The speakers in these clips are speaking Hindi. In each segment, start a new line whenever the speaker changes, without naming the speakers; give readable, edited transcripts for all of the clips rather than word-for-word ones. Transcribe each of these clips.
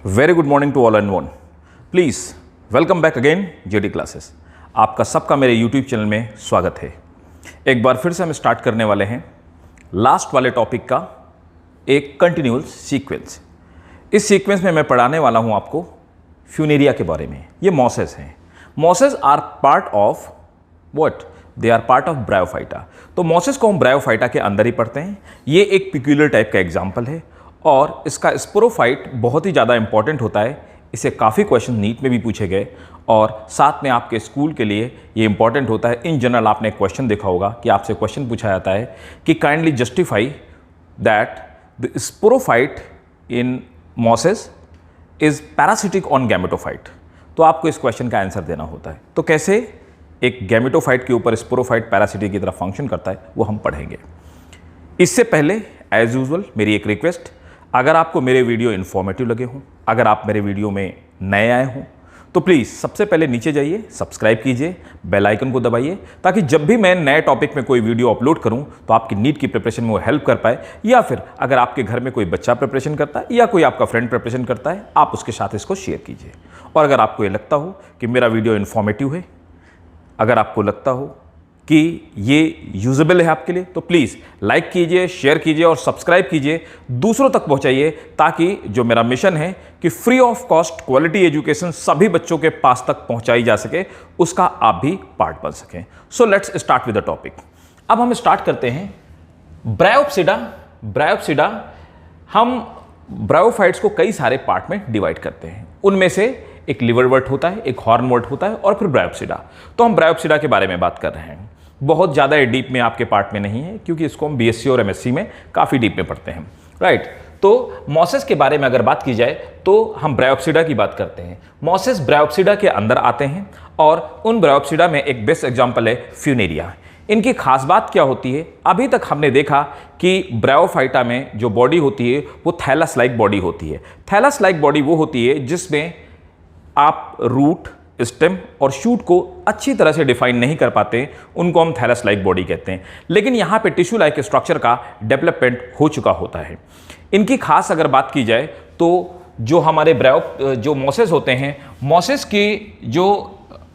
Very good morning to all and one. Please welcome back again JD classes. आपका सबका मेरे यूट्यूब चैनल में स्वागत है। एक बार फिर से हम स्टार्ट करने वाले हैं लास्ट वाले टॉपिक का एक कंटिन्यूअस सीक्वेंस। इस सीक्वेंस में मैं पढ़ाने वाला हूं आपको फ्यूनेरिया के बारे में। ये मॉसेस हैं। Mosses are part of what? They are part of bryophyta. तो मॉसेस को हम ब्रायोफाइटा के अंदर ही पढ़ते हैं। ये एक पिक्यूलियर टाइप का एग्जाम्पल है और इसका स्पोरोफाइट बहुत ही ज़्यादा इंपॉर्टेंट होता है। इसे काफ़ी क्वेश्चन नीट में भी पूछे गए और साथ में आपके स्कूल के लिए ये इंपॉर्टेंट होता है। इन जनरल आपने क्वेश्चन देखा होगा कि आपसे क्वेश्चन पूछा जाता है कि kindly justify that the sporophyte in mosses is parasitic on gametophyte. तो आपको इस क्वेश्चन का आंसर देना होता है। तो कैसे एक गैमेटोफाइट के ऊपर स्पोरोफाइट पैरासिटिक की तरह फंक्शन करता है वो हम पढ़ेंगे। इससे पहले एज यूजुअल मेरी एक रिक्वेस्ट, अगर आपको मेरे वीडियो इन्फॉर्मेटिव लगे हों, अगर आप मेरे वीडियो में नए आए हों तो प्लीज़ सबसे पहले नीचे जाइए, सब्सक्राइब कीजिए, बेल आइकन को दबाइए ताकि जब भी मैं नए टॉपिक में कोई वीडियो अपलोड करूं तो आपकी नीट की प्रिपरेशन में वो हेल्प कर पाए, या फिर अगर आपके घर में कोई बच्चा प्रिपरेशन करता है या कोई आपका फ्रेंड प्रिपरेशन करता है आप उसके साथ इसको शेयर कीजिए। और अगर आपको ये लगता हो कि मेरा वीडियो इन्फॉर्मेटिव है, अगर आपको लगता हो कि ये यूजेबल है आपके लिए, तो प्लीज़ लाइक कीजिए, शेयर कीजिए और सब्सक्राइब कीजिए, दूसरों तक पहुंचाइए ताकि जो मेरा मिशन है कि free of cost quality education सभी बच्चों के पास तक पहुंचाई जा सके, उसका आप भी पार्ट बन सकें। So let's start with the topic. अब हम स्टार्ट करते हैं ब्रायोप्सिडा। ब्रायोप्सिडा हम ब्रायोफाइट्स को कई सारे पार्ट में डिवाइड करते हैं। उनमें से एक लिवरवर्ट होता है, एक हॉर्नवर्ट होता है और फिर ब्रायोप्सिडा। तो हम ब्रायोप्सिडा के बारे में बात कर रहे हैं। बहुत ज़्यादा डीप में आपके पार्ट में नहीं है क्योंकि इसको हम बीएससी और एमएससी में काफ़ी डीप में पढ़ते हैं, राइट। तो मॉसेस के बारे में अगर बात की जाए तो हम ब्रायोप्सिडा की बात करते हैं। मॉसेस ब्रायोप्सिडा के अंदर आते हैं और उन ब्रायोप्सिडा में एक बेस्ट एग्जाम्पल है फ्यूनेरिया। इनकी खास बात क्या होती है? अभी तक हमने देखा कि ब्रायोफाइटा में जो बॉडी होती है वो थैलस लाइक बॉडी होती है। थैलस लाइक बॉडी वो होती है जिसमें आप रूट, स्टेम और शूट को अच्छी तरह से डिफाइन नहीं कर पाते, उनको हम थैलस लाइक बॉडी कहते हैं। लेकिन यहाँ पे टिश्यू लाइक स्ट्रक्चर का डेवलपमेंट हो चुका होता है। इनकी खास अगर बात की जाए तो जो हमारे जो मॉसेस होते हैं, मॉसेस की जो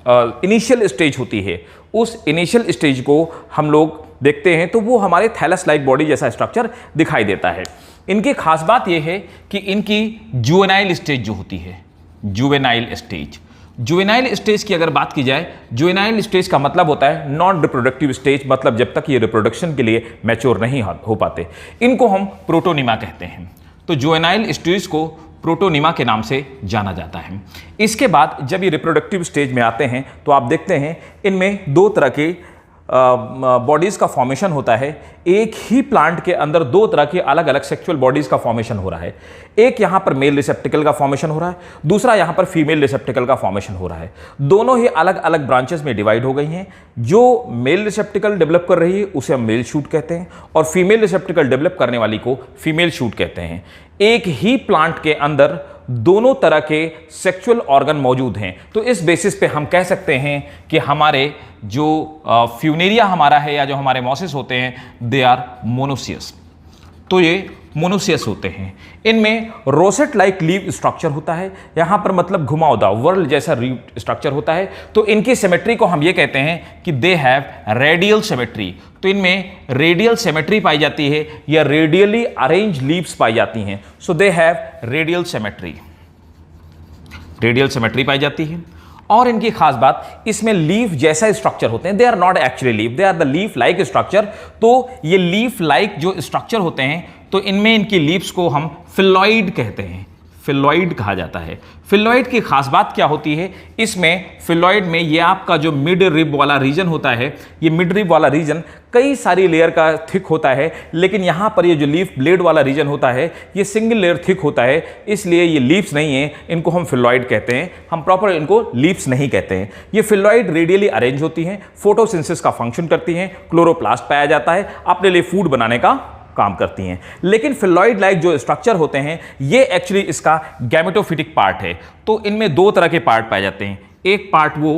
इनिशियल स्टेज होती है, उस इनिशियल स्टेज को हम लोग देखते हैं तो वो हमारे थैलस लाइक बॉडी जैसा स्ट्रक्चर दिखाई देता है। इनकी खास बात यह है कि इनकी जुवेनाइल स्टेज जो होती है, जुवेनाइल स्टेज, जुवेनाइल स्टेज की अगर बात की जाए, जुवेनाइल स्टेज का मतलब होता है नॉन रिप्रोडक्टिव स्टेज, मतलब जब तक ये रिप्रोडक्शन के लिए मैच्योर नहीं हो पाते। इनको हम प्रोटोनिमा कहते हैं। तो जुवेनाइल स्टेज को प्रोटोनिमा के नाम से जाना जाता है। इसके बाद जब ये रिप्रोडक्टिव स्टेज में आते हैं तो आप देखते हैं इनमें दो तरह के बॉडीज़ का फॉर्मेशन होता है। एक ही प्लांट के अंदर दो तरह की अलग अलग सेक्सुअल बॉडीज़ का फॉर्मेशन हो रहा है। एक यहाँ पर मेल रिसेप्टिकल का फॉर्मेशन हो रहा है, दूसरा यहाँ पर फीमेल रिसेप्टिकल का फॉर्मेशन हो रहा है। दोनों ही अलग अलग ब्रांचेस में डिवाइड हो गई हैं। जो मेल रिसेप्टिकल डेवलप कर रही है उसे हम मेल शूट कहते हैं और फीमेल रिसेप्टिकल डेवलप करने वाली को फीमेल शूट कहते हैं। एक ही प्लांट के अंदर दोनों तरह के सेक्सुअल ऑर्गन मौजूद हैं। तो इस बेसिस पे हम कह सकते हैं कि हमारे जो फ्यूनेरिया हमारा है या जो हमारे मॉसेस होते हैं, दे आर मोनोसियस। तो ये मोनोसियस होते हैं। इनमें रोसेट लाइक लीव स्ट्रक्चर होता है, यहाँ पर मतलब घुमावदार वर्ल जैसा लीव स्ट्रक्चर होता है। तो इनकी सिमेट्री को हम ये कहते हैं कि दे हैव रेडियल सिमेट्री। तो इनमें रेडियल सिमेट्री पाई जाती है या रेडियली अरेंज लीव्स पाई जाती हैं। So they have radial symmetry, radial symmetry पाई जाती है। और इनकी खास बात, इसमें लीफ जैसा स्ट्रक्चर होते हैं। They are not actually leaf, they are the leaf like structure. तो ये लीफ लाइक जो स्ट्रक्चर होते हैं तो इनमें इनकी लीव्स को हम फिलॉइड कहते हैं, फिलॉइड कहा जाता है। फिलॉइड की खास बात क्या होती है? इसमें फिलॉइड में ये आपका जो मिड रिब वाला रीजन होता है, ये मिड रिब वाला रीजन कई सारी लेयर का थिक होता है, लेकिन यहाँ पर ये जो लीफ ब्लेड वाला रीजन होता है ये सिंगल लेयर थिक होता है, इसलिए ये लीव्स नहीं है, इनको हम फिलॉइड कहते हैं। हम प्रॉपर इनको लीव्स नहीं कहते हैं। ये फिलॉइड रेडियली अरेंज होती हैं, फोटोसिंथेसिस का फंक्शन करती हैं, क्लोरोप्लास्ट पाया जाता है, अपने लिए फूड बनाने का काम करती हैं। लेकिन फिलॉइड लाइक जो स्ट्रक्चर होते हैं ये एक्चुअली इसका गैमेटोफिटिक पार्ट है। तो इनमें दो तरह के पार्ट पाए जाते हैं। एक पार्ट वो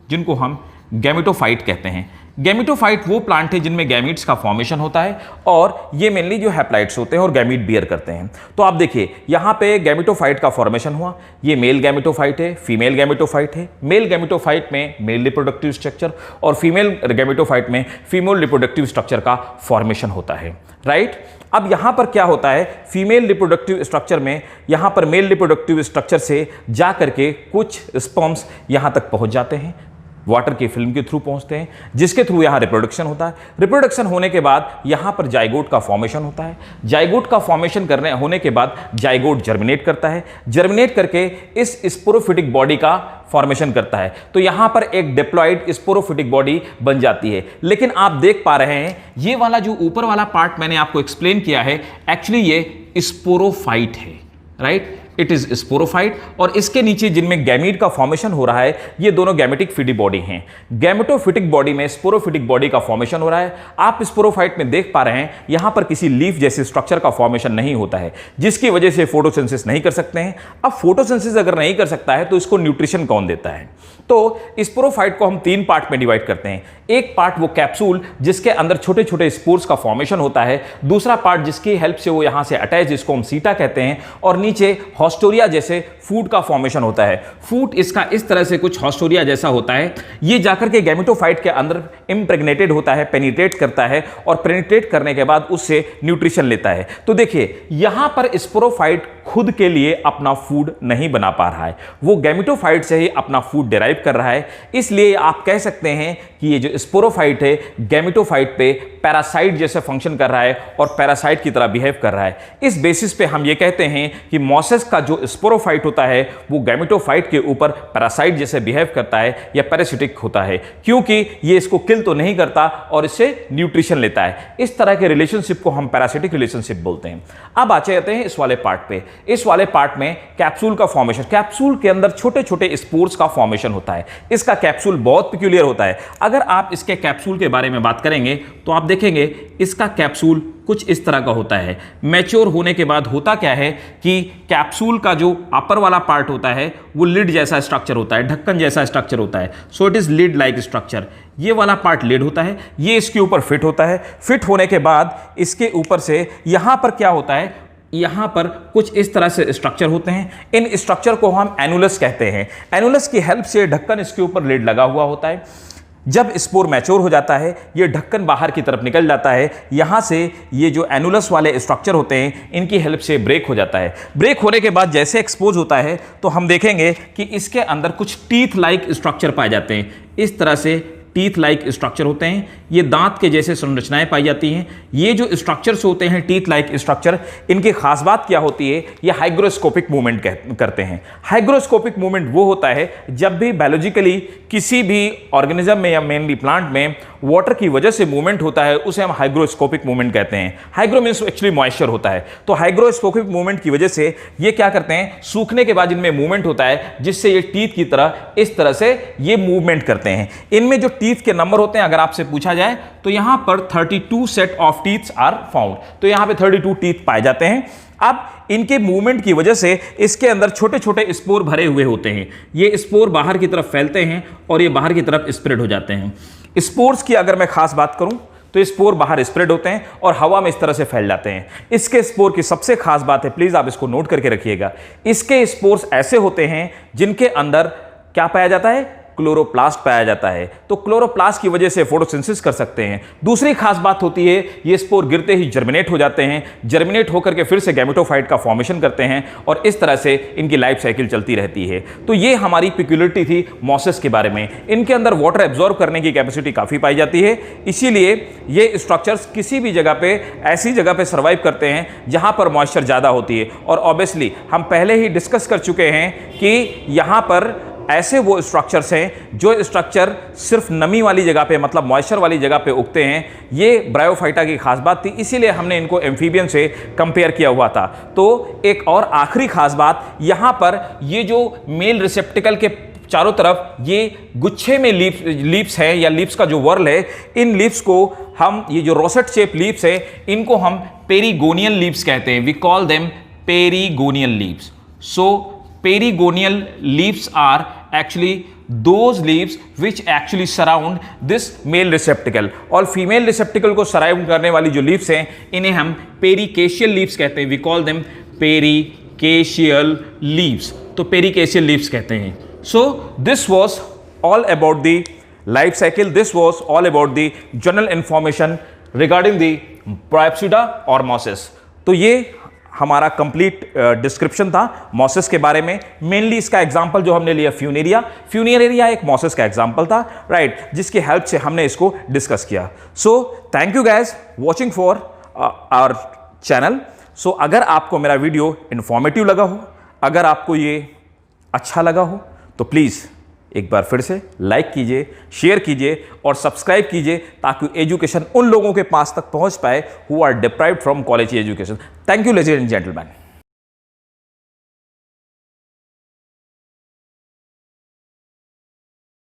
जिनको हम गैमेटोफाइट कहते हैं। गैमेटोफाइट वो प्लांट है जिनमें गैमीट्स का फॉर्मेशन होता है और ये मेनली जो हैप्लाइट्स होते हैं और गैमीट बियर करते हैं। तो आप देखिए यहां पे गैमेटोफाइट का फॉर्मेशन हुआ, ये मेल गैमेटोफाइट है, फीमेल गैमेटोफाइट है। मेल गैमेटोफाइट में मेल रिप्रोडक्टिव स्ट्रक्चर और फीमेल गैमेटोफाइट में फीमेल रिप्रोडक्टिव स्ट्रक्चर का फॉर्मेशन होता है, राइट। अब यहां पर क्या होता है, फीमेल रिप्रोडक्टिव स्ट्रक्चर में यहां पर मेल रिप्रोडक्टिव स्ट्रक्चर से जा करके कुछ स्पर्म्स यहां तक पहुंच जाते हैं, वाटर की फिल्म के थ्रू पहुंचते हैं, जिसके थ्रू यहां रिप्रोडक्शन होता है। रिप्रोडक्शन होने के बाद यहां पर जाइगोट का फॉर्मेशन होता है। जाइगोट का फॉर्मेशन होने के बाद जाइगोट जर्मिनेट करता है, जर्मिनेट करके इस स्पोरोफिटिक बॉडी का फॉर्मेशन करता है। तो यहां पर एक डिप्लॉयड स्पोरोफिटिक बॉडी बन जाती है। लेकिन आप देख पा रहे हैं ये वाला जो ऊपर वाला पार्ट मैंने आपको एक्सप्लेन किया है, एक्चुअली ये स्पोरोफाइट है, राइट, इट इज स्पोरोफाइट। और इसके नीचे जिनमें गैमीट का फॉर्मेशन हो रहा है ये दोनों गैमेटिक फिडी बॉडी हैं। गैमेटोफिटिक बॉडी में स्पोरोफिटिक बॉडी का फॉर्मेशन हो रहा है। आप स्पोरोफाइट में देख पा रहे हैं यहां पर किसी लीफ जैसे स्ट्रक्चर का फॉर्मेशन नहीं होता है, जिसकी वजह से फोटोसिंथेसिस नहीं कर सकते हैं। अब फोटोसिंथेसिस अगर नहीं कर सकता है तो इसको न्यूट्रिशन कौन देता है? तो स्पोरोफाइट को हम 3 पार्ट में डिवाइड करते हैं। एक पार्ट वो कैप्सूल जिसके अंदर छोटे छोटे स्पोर्स का फॉर्मेशन होता है, दूसरा पार्ट जिसकी हेल्प से वो यहां से अटैच, जिसको हम सीटा कहते हैं, और नीचे हॉस्टोरिया जैसे फूड का फॉर्मेशन होता है। फूड इसका इस तरह से कुछ हॉस्टोरिया जैसा होता है, ये जाकर के गैमेटोफाइट के अंदर इम्प्रेग्नेटेड होता है, पेनिट्रेट करता है और पेनिट्रेट करने के बाद उससे न्यूट्रिशन लेता है। तो देखिए यहां पर स्पोरोफाइट खुद के लिए अपना फूड नहीं बना पा रहा है, वो गैमेटोफाइट से ही अपना फूड डिराइव कर रहा है। इसलिए आप कह सकते हैं कि ये जो स्पोरोफाइट है गैमेटोफाइट पे पैरासाइट जैसे फंक्शन कर रहा है और पैरासाइट की तरह बिहेव कर रहा है। इस बेसिस पे हम ये कहते हैं कि मॉसेस का जो स्पोरोफाइट होता है वो गैमेटोफाइट के ऊपर पैरासाइट जैसे बिहेव करता है या पैरासिटिक होता है, क्योंकि ये इसको किल तो नहीं करता और इससे न्यूट्रिशन लेता है। इस तरह के रिलेशनशिप को हम पैरासिटिक रिलेशनशिप बोलते हैं। अब आ जाते हैं इस वाले पार्ट पे। इस वाले पार्ट में कैप्सूल का फॉर्मेशन, कैप्सूल के अंदर छोटे छोटे स्पोर्स का फॉर्मेशन होता है। इसका कैप्सूल बहुत पिक्यूलियर होता है। अगर आप इसके कैप्सूल के बारे में बात करेंगे तो आप देखेंगे इसका कैप्सूल कुछ इस तरह का होता है। मैच्योर होने के बाद होता क्या है कि कैप्सूल का जो अपर वाला पार्ट होता है वो लिड जैसा स्ट्रक्चर होता है, ढक्कन जैसा स्ट्रक्चर होता है। So it is leaf like structure. ये वाला पार्ट लिड होता है, ये इसके ऊपर फिट होता है। फिट होने के बाद इसके ऊपर से यहां पर क्या होता है, यहां पर कुछ इस तरह से स्ट्रक्चर होते हैं। इन स्ट्रक्चर को हम एनुलस कहते हैं। एनुलस की हेल्प से ढक्कन इसके ऊपर लिड लगा हुआ होता है। जब स्पोर मैच्योर हो जाता है ये ढक्कन बाहर की तरफ निकल जाता है। यहां से ये जो एनुलस वाले स्ट्रक्चर होते हैं इनकी हेल्प से ब्रेक हो जाता है। ब्रेक होने के बाद जैसे एक्सपोज होता है तो हम देखेंगे कि इसके अंदर कुछ टीथ लाइक स्ट्रक्चर पाए जाते हैं। इस तरह से टीथ लाइक स्ट्रक्चर होते हैं, ये दांत के जैसे संरचनाएं पाई जाती हैं। ये जो स्ट्रक्चर्स होते हैं टीथ लाइक स्ट्रक्चर, इनकी खास बात क्या होती है, ये हाइग्रोस्कोपिक मूवमेंट करते हैं। हाइग्रोस्कोपिक मूवमेंट वो होता है जब भी बायोलॉजिकली किसी भी ऑर्गेनिज्म में या मेनली प्लांट में वाटर की वजह से मूवमेंट होता है, उसे हम हाइग्रोस्कोपिक मूवमेंट कहते हैं। हाइग्रो मींस एक्चुअली मॉइस्चर होता है। तो हाइग्रोस्कोपिक मूवमेंट की वजह से ये क्या करते हैं, सूखने के बाद इनमें मूवमेंट होता है जिससे ये टीथ की तरह इस तरह से ये मूवमेंट करते हैं। इनमें जो टीथ के नंबर होते हैं अगर आपसे पूछा जाए तो यहां पर 32 set of teeths are found. तो यहां पे 32 टीथ पाए जाते हैं। अब इनके मूवमेंट की वजह से इसके अंदर छोटे छोटे स्पोर भरे हुए होते हैं। ये स्पोर बाहर की तरफ फैलते हैं और ये बाहर की तरफ स्प्रेड हो जाते हैं। स्पोर्स की अगर मैं खास बात करूं तो स्पोर बाहर स्प्रेड होते हैं और हवा में इस तरह से फैल जाते हैं। इसके स्पोर की सबसे खास बात है, प्लीज आप इसको नोट करके रखिएगा, इसके स्पोर्स ऐसे होते हैं जिनके अंदर क्या पाया जाता है, क्लोरोप्लास्ट पाया जाता है। तो क्लोरोप्लास्ट की वजह से फोटोसिंथेसिस कर सकते हैं। दूसरी खास बात होती है ये स्पोर गिरते ही जर्मिनेट हो जाते हैं। जर्मिनेट होकर के फिर से गैमेटोफाइट का फॉर्मेशन करते हैं और इस तरह से इनकी लाइफ साइकिल चलती रहती है। तो ये हमारी पिक्युलरिटी थी मॉसेस के बारे में। इनके अंदर वाटर एब्जॉर्ब करने की कैपेसिटी काफ़ी पाई जाती है, इसीलिए ये स्ट्रक्चर्स किसी भी जगह पे ऐसी जगह पे सर्वाइव करते हैं जहाँ पर मॉइस्चर ज़्यादा होती है। और ऑब्वियसली हम पहले ही डिस्कस कर चुके हैं कि यहाँ पर ऐसे वो स्ट्रक्चर्स हैं जो स्ट्रक्चर सिर्फ नमी वाली जगह पे, मतलब मॉइस्चर वाली जगह पे उगते हैं। ये ब्रायोफाइटा की खास बात थी, इसीलिए हमने इनको एम्फीबियन से कंपेयर किया हुआ था। तो एक और आखिरी खास बात, यहाँ पर ये जो मेल रिसेप्टिकल के चारों तरफ ये गुच्छे में लीव्स है या लीव्स का जो वर्ल है, इन लीव्स को हम, ये जो रोसेट शेप लीव्स है, इनको हम पेरीगोनियल लीव्स कहते हैं। We call them perigonial leaves. So perigonial leaves are actually those leaves which actually surround this male receptacle, और फीमेल रिसेप्टिकल को सराउंड करने वाली जो लीव्स हैं इन्हें हम पेरिकेशियल लीव्स कहते हैं। We call them perichaetial leaves, तो पेरिकेशियल लीव्स कहते हैं। So this was all about the life cycle, this was all about the general information regarding the Bryopsida और मॉसेस। तो ये हमारा कंप्लीट डिस्क्रिप्शन था मॉसेस के बारे में। मेनली इसका एग्जांपल जो हमने लिया फ्यूनेरिया, फ्यूनेरिया एक मॉसेस का एग्जांपल था, राइट, जिसकी हेल्प से हमने इसको डिस्कस किया। So thank you guys watching for our channel. सो अगर आपको मेरा वीडियो इंफॉर्मेटिव लगा हो, अगर आपको ये अच्छा लगा हो, तो प्लीज़ एक बार फिर से लाइक कीजिए, शेयर कीजिए और सब्सक्राइब कीजिए, ताकि एजुकेशन उन लोगों के पास तक पहुंच पाए who are deprived from quality education. Thank you ladies and gentleman.